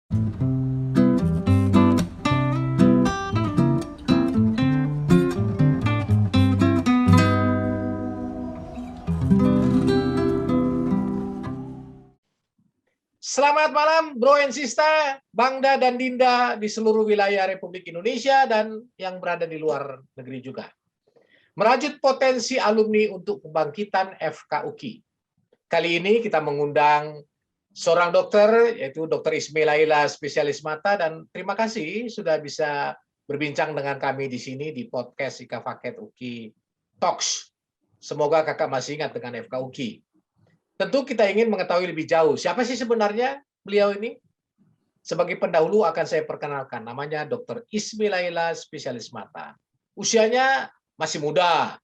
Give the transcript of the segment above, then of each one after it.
Selamat malam Bro and Sista, Bangda dan Dinda di seluruh wilayah Republik Indonesia dan yang berada di luar negeri juga. Merajut potensi alumni untuk kebangkitan FKUKI. Kali ini kita mengundang seorang dokter, yaitu Dr. Ismailaila, spesialis mata, dan terima kasih sudah bisa berbincang dengan kami di sini di podcast Ika Faket UKI Talks. Semoga kakak masih ingat dengan FKUKI. Tentu kita ingin mengetahui lebih jauh, siapa sih sebenarnya beliau ini? Sebagai pendahulu akan saya perkenalkan, namanya Dr. Ismailaila, spesialis mata. Usianya masih muda,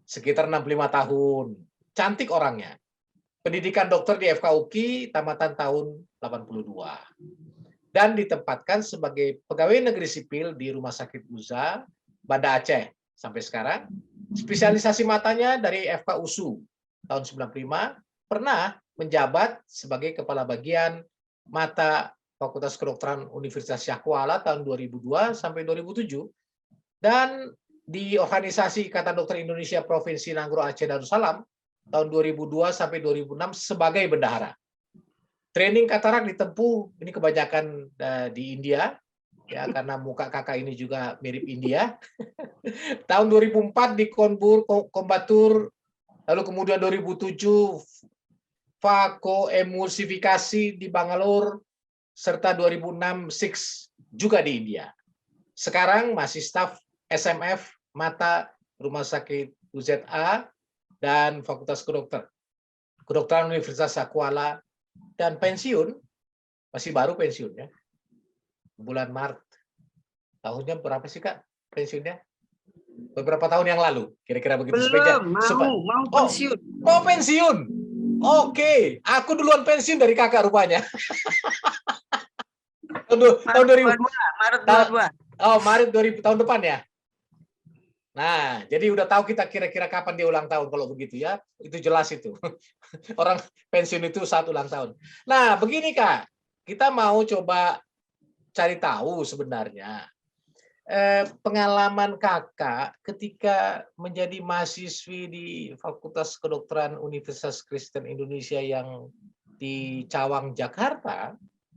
sekitar 65 tahun. Cantik orangnya. Pendidikan dokter di FKUKI, tamatan tahun 82. Dan ditempatkan sebagai pegawai negeri sipil di Rumah Sakit Uza, Banda Aceh, sampai sekarang. Spesialisasi matanya dari FKUSU, tahun 95, pernah menjabat sebagai Kepala Bagian Mata Fakultas Kedokteran Universitas Syahkuala tahun 2002 sampai 2007 dan di Organisasi Ikatan Dokter Indonesia Provinsi Nanggro Aceh Darussalam tahun 2002 sampai 2006 sebagai bendahara. Training katarak ditempuh ini kebanyakan di India ya, karena muka kakak ini juga mirip India. Tahun 2004 di Kombatur, lalu kemudian 2007 fakoemulsifikasi di Bangalore, serta 2006 SIX juga di India. Sekarang masih staf SMF Mata Rumah Sakit UZA dan Fakultas Kedokteran Universitas Syahkuala, dan pensiun, masih baru pensiunnya, bulan Maret. Tahunnya berapa sih Kak pensiunnya? Beberapa tahun yang lalu, kira-kira begitu. Belum, mau pensiun. Oh, pensiun. Oke, aku duluan pensiun dari kakak rupanya. tahun 2000. Maret 22. Oh, Maret 2000 tahun depan ya. Nah, jadi udah tahu kita kira-kira kapan dia ulang tahun kalau begitu ya. Itu jelas itu. Orang pensiun itu saat ulang tahun. Nah, begini Kak. Kita mau coba cari tahu sebenarnya pengalaman kakak ketika menjadi mahasiswi di Fakultas Kedokteran Universitas Kristen Indonesia yang di Cawang, Jakarta,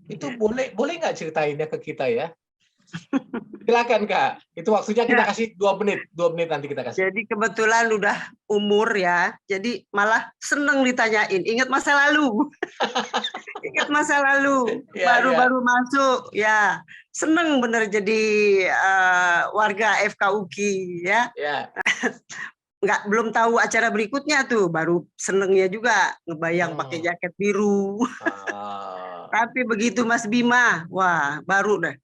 itu boleh nggak ceritainnya ke kita ya? Silakan Kak, itu waktunya kita kasih 2 menit nanti kita kasih. Jadi kebetulan udah umur ya, jadi malah seneng ditanyain, ingat masa lalu. Ingat masa lalu, baru-baru masuk ya, seneng bener jadi warga FKUKI ya. Belum tahu acara berikutnya tuh, baru senengnya juga ngebayang pakai jaket biru. Tapi begitu Mas Bima, wah baru deh.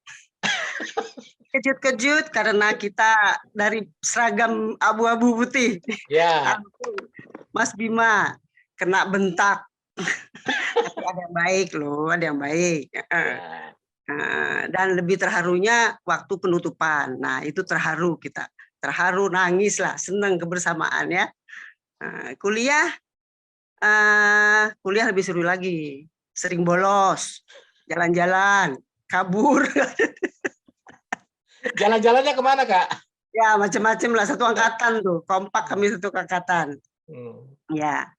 Kejut-kejut karena kita dari seragam abu-abu putih. Ya. Mas Bima kena bentak. Tapi ada yang baik loh, ada yang baik. Dan lebih terharunya waktu penutupan. Nah itu terharu kita. Terharu, nangis lah, senang kebersamaan ya. Kuliah lebih seru lagi. Sering bolos, jalan-jalan, kabur. Jalan-jalannya kemana Kak? Ya macam-macam lah, satu angkatan tuh, kompak kami satu angkatan. Ya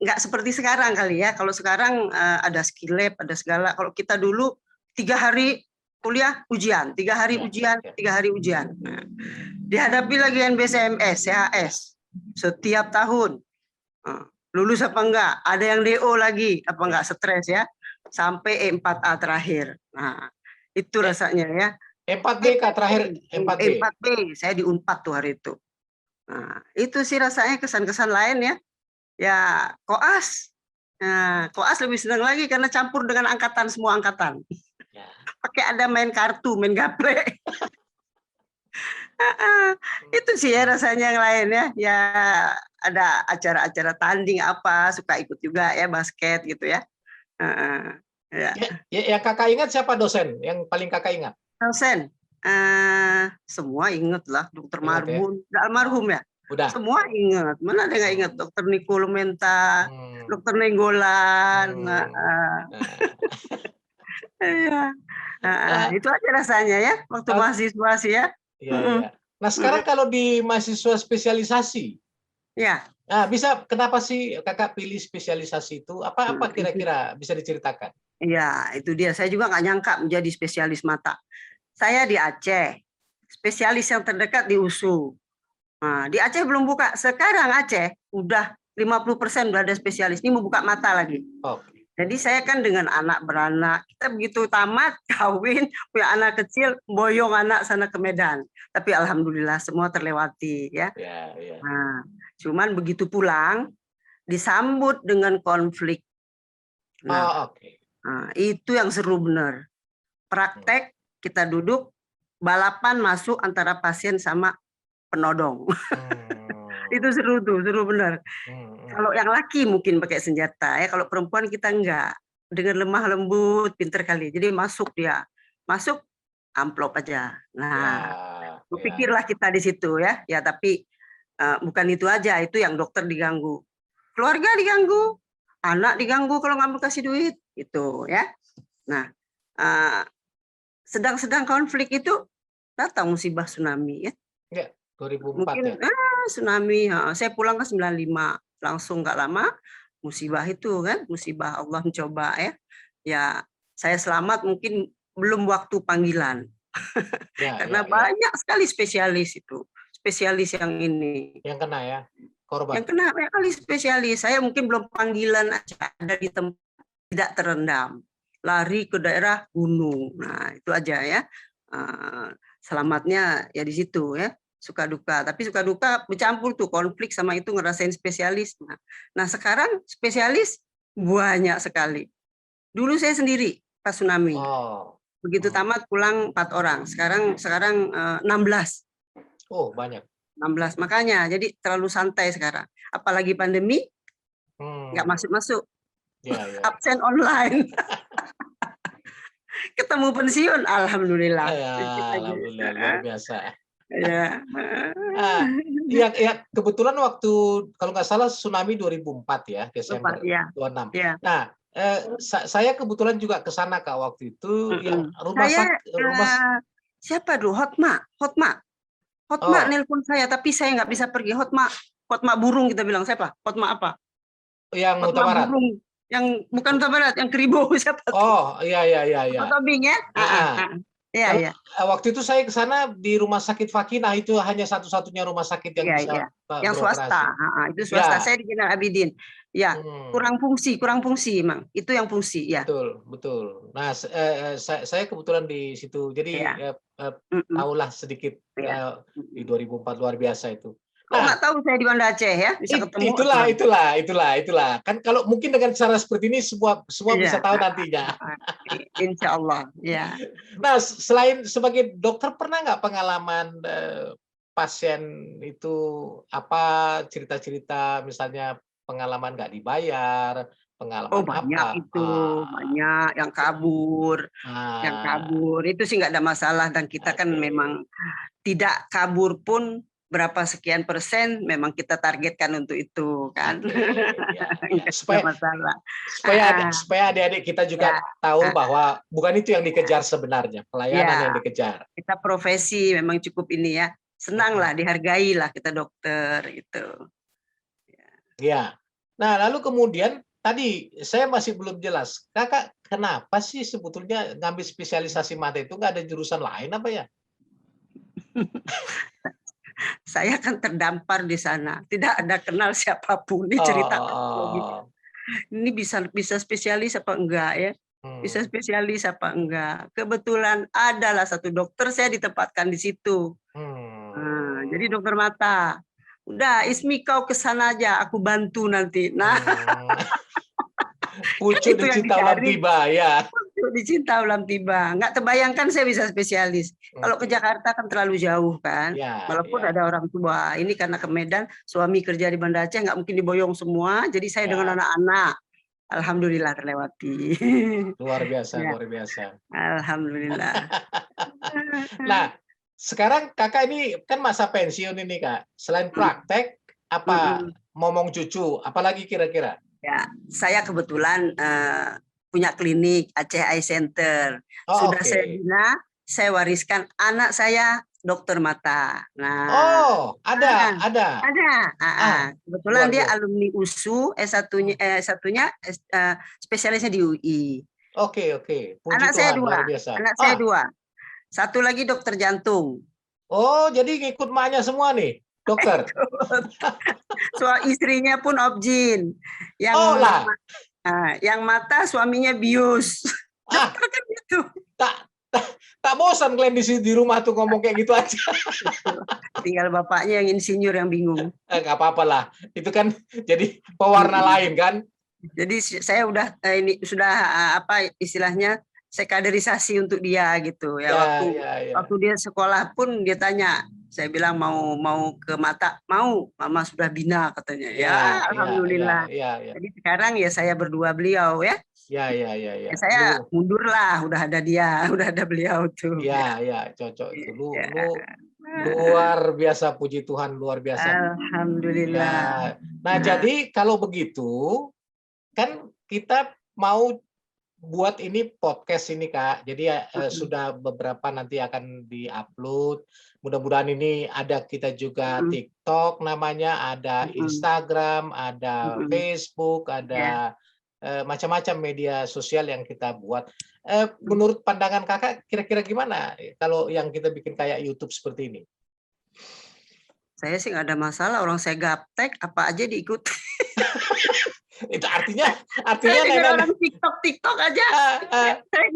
nggak seperti sekarang kali ya. Kalau sekarang ada skill lab, ada segala. Kalau kita dulu 3 hari kuliah ujian, 3 hari ujian, 3 hari ujian. Nah, dihadapi lagi NBCMS, CHS setiap tahun. Lulus apa enggak? Ada yang DO lagi, apa enggak stres ya? Sampai E4A terakhir. Nah itu rasanya ya. 4B Kak terakhir, 4B. Saya di Unpad tuh hari itu. Nah, itu sih rasanya kesan-kesan lain ya. Ya, koas. Nah, koas lebih senang lagi karena campur dengan angkatan, semua angkatan. Pakai ada main kartu, main gaple. Itu sih ya rasanya yang lain ya. Ya, ada acara-acara tanding apa, suka ikut juga ya, basket gitu ya. Yang kakak ingat siapa dosen yang paling kakak ingat? Dosen, semua inget lah, Dokter Marbun, ya? Almarhum ya. Udah. Semua ingat, mana ada nggak ingat Dokter Niko Lumenta, Dokter Nenggolan. Iya. Nah, Itu aja rasanya ya waktu mahasiswa sih ya. iya, iya. Nah, sekarang kalau di mahasiswa spesialisasi, Ya. nah, kenapa sih kakak pilih spesialisasi itu? Apa kira-kira bisa diceritakan? Iya, itu dia. Saya juga nggak nyangka menjadi spesialis mata. Saya di Aceh, spesialis yang terdekat di USU. Nah, di Aceh belum buka. Sekarang Aceh udah 50% udah ada spesialis. Ini mau buka mata lagi. Oke. Jadi saya kan dengan anak beranak, kita begitu tamat, kawin, punya anak kecil, boyong anak sana ke Medan. Tapi alhamdulillah semua terlewati ya. Ya, ya. Nah, cuman begitu pulang disambut dengan konflik. Nah, Oke. itu yang seru bener. Praktek kita duduk balapan masuk antara pasien sama penodong. Itu seru tuh, seru bener. Kalau yang laki mungkin pakai senjata ya, kalau perempuan kita enggak. Dengan lemah lembut, pinter kali. Jadi masuk dia, masuk amplop aja. Nah, berpikirlah kita di situ ya. Ya tapi bukan itu aja, itu yang dokter diganggu, keluarga diganggu, anak diganggu kalau nggak mau kasih duit, itu ya. Nah, sedang-sedang konflik itu datang musibah tsunami ya. Ya, 2004 Mungkin ya. Tsunami, saya pulang ke 95, langsung nggak lama musibah itu kan, musibah Allah mencoba ya. Ya, saya selamat mungkin belum waktu panggilan. Karena banyak sekali spesialis itu. Spesialis yang ini. Yang kena ya, korban. Yang kena banyak kali spesialis. Saya mungkin belum panggilan aja, ada di tempat tidak terendam. Lari ke daerah gunung. Nah, itu aja ya. Selamatnya ya di situ ya. Suka duka, tapi suka duka bercampur tuh, konflik sama itu ngerasain spesialis. Nah sekarang spesialis banyak sekali. Dulu saya sendiri pas tsunami. Begitu tamat pulang 4 orang. Sekarang 16. Oh, banyak. 16. Makanya jadi terlalu santai sekarang. Apalagi pandemi, nggak masuk-masuk. Absen online. Ketemu pensiun, alhamdulillah. Alhamdulillah, luar biasa. Ya. Ya, kebetulan waktu kalau nggak salah tsunami 2004 ya, Desember 26. Ya. Nah, saya kebetulan juga ke sana Kak waktu itu, yang siapa dulu? Hotma nelpon saya, tapi saya nggak bisa pergi. Hotma burung kita bilang, siapa? Hotma apa? Yang Hotma Huta Barat. Burung, yang bukan Huta Barat, yang Keribo siapa? Oh, iya. Tobing ya? Iya. Waktu itu saya ke sana di Rumah Sakit Fakinah, itu hanya satu-satunya rumah sakit yang bisa yang swasta. Itu swasta. Saya di Zainal Abidin. Ya, kurang fungsi emang. Itu yang fungsi ya. Betul. Nah, saya kebetulan di situ. Jadi tahulah sedikit di 2004, luar biasa itu. Kok nggak tahu saya di Banda Aceh ya, bisa ketemu. Itulah. Kan kalau mungkin dengan cara seperti ini semua bisa tahu nantinya. Insya Allah. Ya. Nah, selain sebagai dokter, pernah nggak pengalaman pasien itu apa cerita-cerita, misalnya pengalaman nggak dibayar, pengalaman banyak itu, banyak yang kabur, itu sih nggak ada masalah, dan kita kan memang tidak kabur pun berapa sekian persen memang kita targetkan untuk itu kan. Supaya adik-adik kita juga tahu bahwa bukan itu yang dikejar sebenarnya, pelayanan yang dikejar. Kita profesi memang cukup ini ya, senanglah, dihargailah kita dokter itu. Ya. Nah, lalu kemudian tadi saya masih belum jelas, Kakak kenapa sih sebetulnya ngambil spesialisasi mata itu, nggak ada jurusan lain apa ya? Saya kan terdampar di sana, tidak ada kenal siapapun. Ini cerita ini bisa spesialis apa enggak ya? Bisa spesialis apa enggak? Kebetulan adalah satu dokter, saya ditempatkan di situ. Jadi dokter mata. Udah, Ismi kau ke sana aja, aku bantu nanti. Nah, pucuk dicinta ulam tiba ya. Dicinta ulam tiba. Nggak terbayangkan saya bisa spesialis. Kalau ke Jakarta kan terlalu jauh kan. Walaupun ada orang tua. Ini karena ke Medan, suami kerja di Banda Aceh, nggak mungkin diboyong semua. Jadi saya dengan anak-anak, alhamdulillah terlewati. Luar biasa. Alhamdulillah. Nah, sekarang Kakak ini kan masa pensiun ini Kak. Selain praktek, apa momong cucu, apalagi kira-kira? Ya, saya kebetulan punya klinik Aceh Eye Center. Oh, Sudah oke. saya bina, saya wariskan anak saya dokter mata. Nah, Oh, ada. ada. Kebetulan Luar dia biasa. alumni USU, S1-nya spesialisnya di UI. Oke. Puji Anak saya Tuhan, dua. luar biasa. Anak saya dua. Satu lagi dokter jantung. Oh, jadi ngikut maknya semua nih, dokter. Soal istrinya pun objin. Oh lah. Yang mata suaminya bius. Dokter kan gitu. Tak bosan kalian di rumah tuh ngomong kayak gitu aja. Tinggal bapaknya yang insinyur yang bingung. Nggak apa-apa lah. Itu kan jadi pewarna lain kan. Jadi saya ini sudah apa istilahnya, saya kaderisasi untuk dia gitu ya. Waktu dia sekolah pun dia tanya, saya bilang mau ke mata, mau, mama sudah bina katanya. Alhamdulillah. Jadi sekarang ya saya berdua beliau ya. Saya mundur lah, udah ada dia, udah ada beliau tuh. Cocok itu. Luar biasa, puji Tuhan, luar biasa. Alhamdulillah. Nah, jadi kalau begitu kan kita mau buat ini podcast ini Kak. Jadi sudah beberapa nanti akan diupload. Mudah-mudahan ini ada kita juga TikTok namanya, ada Instagram, ada Facebook, ada macam-macam media sosial yang kita buat. Menurut pandangan Kakak, kira-kira gimana kalau yang kita bikin kayak YouTube seperti ini? Saya sih nggak ada masalah, orang saya gaptek, apa aja diikuti. Itu artinya orang TikTok aja. Saya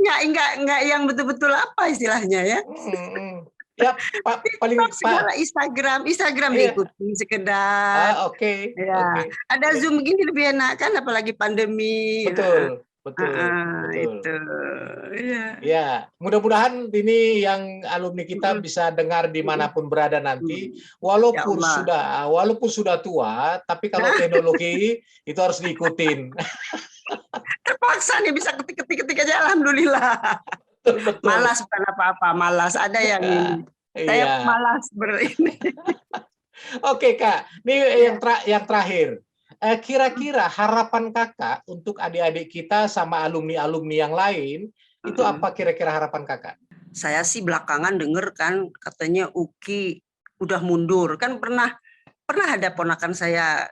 nggak yang betul-betul apa istilahnya ya. Ya, paling segala Instagram diikuti sekedar. Oke. Ada Zoom gini lebih enak kan, apalagi pandemi. Betul. Itu. Ya, mudah-mudahan ini yang alumni kita bisa dengar dimanapun berada nanti, walaupun sudah tua, tapi kalau teknologi itu harus diikutin. Terpaksa nih bisa ketik aja, alhamdulillah. Betul. Malas bukan apa-apa, malas. Ada yang ini. Saya malas ini. Oke Kak, ini yang terakhir. Kira-kira harapan Kakak untuk adik-adik kita sama alumni-alumni yang lain, itu apa kira-kira harapan Kakak? Saya sih belakangan dengar kan katanya UKI udah mundur. Kan pernah ada ponakan saya,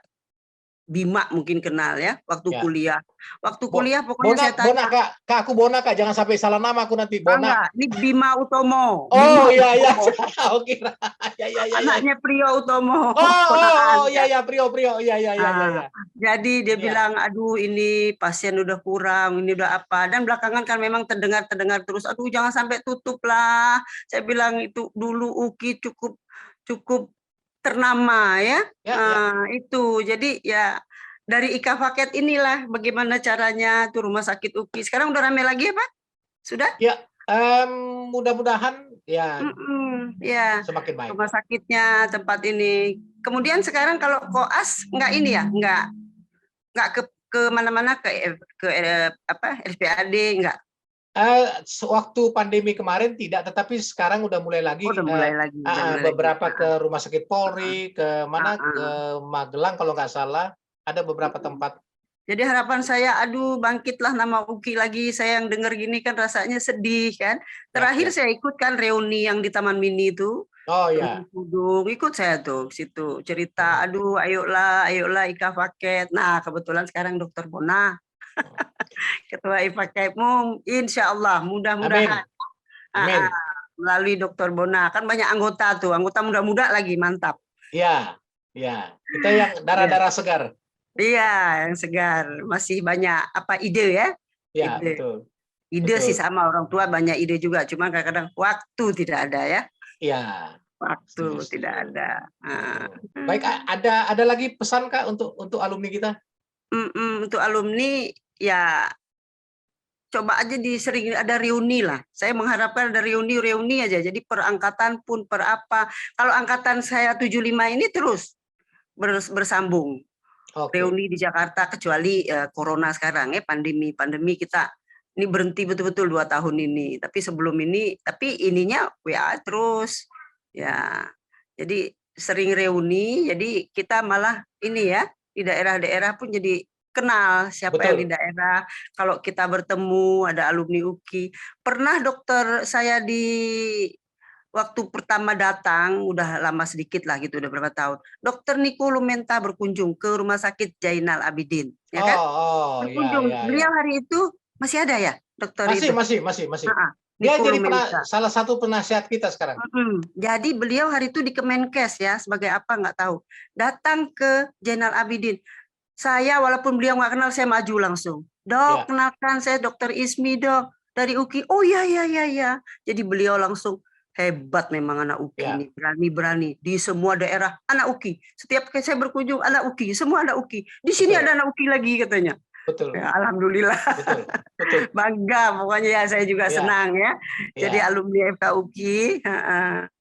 Bima mungkin kenal ya, waktu kuliah. Waktu kuliah pokoknya saya tanya. Kak, aku Bona Kak, jangan sampai salah nama aku nanti. Bona. Ini Bima Utomo. Oh iya. Oke. Anaknya Priyo Utomo. Priyo. Iya. Jadi dia bilang, aduh ini pasien udah kurang, ini udah apa. Dan belakangan kan memang terdengar terus, aduh jangan sampai tutup lah. Saya bilang itu dulu UKI cukup ternama ya. Itu jadi ya dari Ika Paket inilah bagaimana caranya tuh rumah sakit UKI sekarang udah ramai lagi ya Pak? Sudah? Ya, mudah-mudahan ya semakin baik. Rumah sakitnya tempat ini. Kemudian sekarang kalau koas nggak ke mana-mana ke RSPAD nggak. Waktu pandemi kemarin tidak, tetapi sekarang udah mulai lagi. Beberapa ke Rumah Sakit Polri, ke Magelang kalau nggak salah, ada beberapa tempat. Jadi harapan saya, aduh bangkitlah nama UKI lagi. Saya yang dengar gini kan rasanya sedih kan. Terakhir saya ikut kan reuni yang di Taman Mini itu. Oh ya. Ikut saya tuh situ cerita, aduh ayolah Ika Paket. Nah kebetulan sekarang Dokter Bona. Ketua IPAKEPMU, insya Allah mudah-mudahan melalui Dokter Bona, kan banyak anggota muda-muda lagi, mantap. Iya, kita yang darah-darah segar. Iya, yang segar, masih banyak ide ya. Iya, betul. Ide sih sama orang tua banyak ide juga, cuma kadang-kadang waktu tidak ada ya. Iya. Waktu tidak ada. Baik, ada lagi pesan Kak untuk alumni kita? Untuk alumni ya coba aja sering ada reuni lah. Saya mengharapkan ada reuni aja. Jadi per angkatan pun per apa. Kalau angkatan saya 75 ini terus bersambung. Reuni di Jakarta kecuali corona sekarang ya, pandemi kita ini berhenti betul-betul 2 tahun ini. Tapi sebelum ini ininya terus ya. Jadi sering reuni, jadi kita malah ini ya di daerah-daerah pun jadi kenal siapa yang di Betul. daerah. Kalau kita bertemu ada alumni UKI. Pernah dokter saya waktu pertama datang, udah lama sedikit lah gitu, udah berapa tahun. Dokter Niko Lumenta berkunjung ke Rumah Sakit Jainal Abidin, ya kan? Ya, Berkunjung. ya, Beliau ya. hari itu masih ada ya, dokter Masih, itu? masih. Dia Niko jadi Lumenta. salah satu penasihat kita sekarang. Jadi beliau hari itu di Kemenkes ya, sebagai apa nggak tahu. Datang ke Jainal Abidin. Saya walaupun beliau nggak kenal, saya maju langsung. Dok, kenalkan saya Dokter Ismi, dok. Dari UKI. Oh ya. Jadi beliau langsung, hebat memang anak UKI ini, berani-berani. Di semua daerah, anak UKI. Setiap kali saya berkunjung, anak UKI. Semua anak UKI. Di sini ada anak UKI lagi katanya. Betul. Ya, alhamdulillah. Betul. Bangga, pokoknya ya saya juga senang ya. Jadi alumni FK UKI.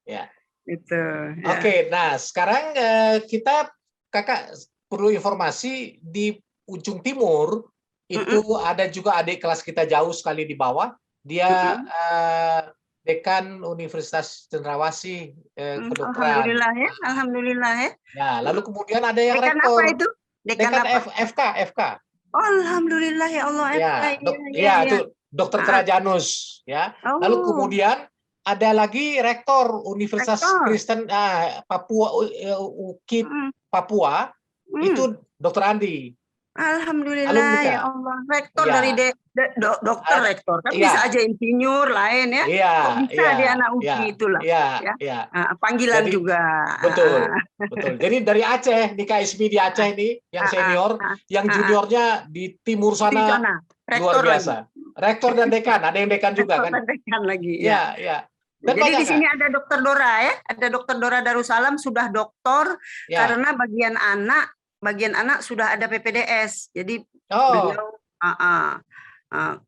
Ya. Itu. Ya. Oke, nah sekarang kakak perlu informasi di ujung timur itu ada juga adik kelas kita jauh sekali di bawah. Dia dekan Universitas Cendrawasih kedokteran. Alhamdulillah ya. Ya, lalu kemudian ada yang dekan rektor. Apa itu? Dekan apa? FK. Oh, alhamdulillah ya Allah. Itu Dokter Trajanus ya. Lalu kemudian ada lagi rektor Universitas Kristen Papua UKI Papua itu Dokter Andi. Alhamdulillah ya Allah. Rektor dari dokter rektor. Kan bisa aja insinyur lain ya. Kok bisa dia anak UKI itulah. Panggilan jadi, juga. Betul. Jadi dari Aceh, di KSB di Aceh ini yang senior, yang juniornya di timur sana luar biasa. Rektor dan dekan, ada yang dekan juga kan? Dekan lagi. Ya. Dan jadi di sini ada Dokter Dora ya, ada Dokter Dora Darussalam sudah doktor karena bagian anak sudah ada PPDS. Jadi beliau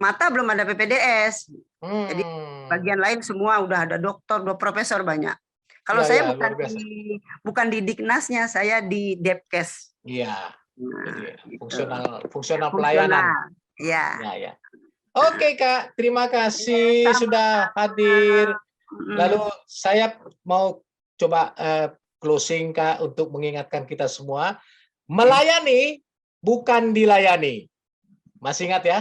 mata belum ada PPDS. Jadi bagian lain semua udah ada dokter, dua profesor banyak. Kalau saya bukan di Diknasnya, saya di Depkes. Iya. Fungsional pelayanan. Ya. Oke Kak, terima kasih sudah hadir. Lalu saya mau coba closing Kak untuk mengingatkan kita semua, melayani bukan dilayani. Masih ingat ya?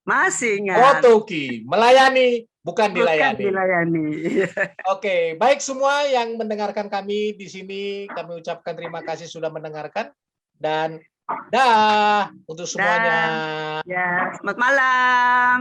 Masih ingat. Otoki, melayani bukan dilayani. Oke, baik semua yang mendengarkan kami di sini, kami ucapkan terima kasih sudah mendengarkan dan dah untuk semuanya. Ya, selamat malam.